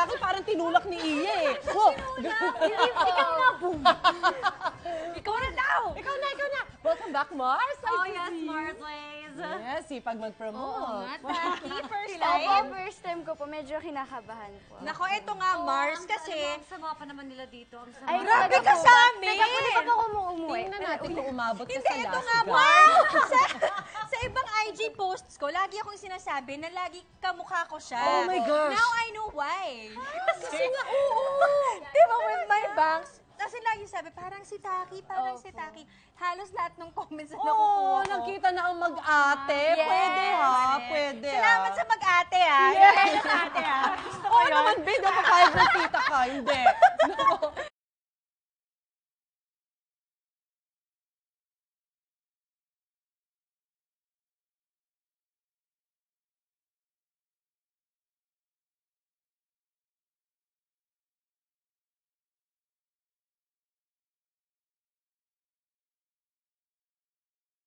Taki parang tinulak ni Iya eh. Oh, Ikaw nga, boom. Ikaw na daw! ikaw na. Welcome back, Mars. Oh, yes, Marslays. Yes, sipag mag-promote. Taki, first Opo, time. first time ko po. Medyo kinakabahan po. Nako, eto nga, Mars, kasi... Ang sama pa naman nila dito. Ang sama. Ay, Grabe talaga ka po sa ba? amin! Teka po, di ba po ako umuwi? Tingnan natin kung umabot ka Hindi, sa ito last nga, guy. Mars! sa ibang IG posts ko, lagi akong sinasabi na lagi kamukha ko siya. Oh my gosh. Now I know why. Kasi nga, oo. Di ba, with my bangs, kasi lagi sabi, parang si Taki, parang si Taki. Halos lahat ng comments na nakukuha Oo, ko. nagkita na ang mag-ate. Pwede ha, pwede Salamat ha. sa mag-ate ha. Yes. Ate ha. Gusto ko Oo yun. naman, bid, papayag ng tita ka. Hindi. No.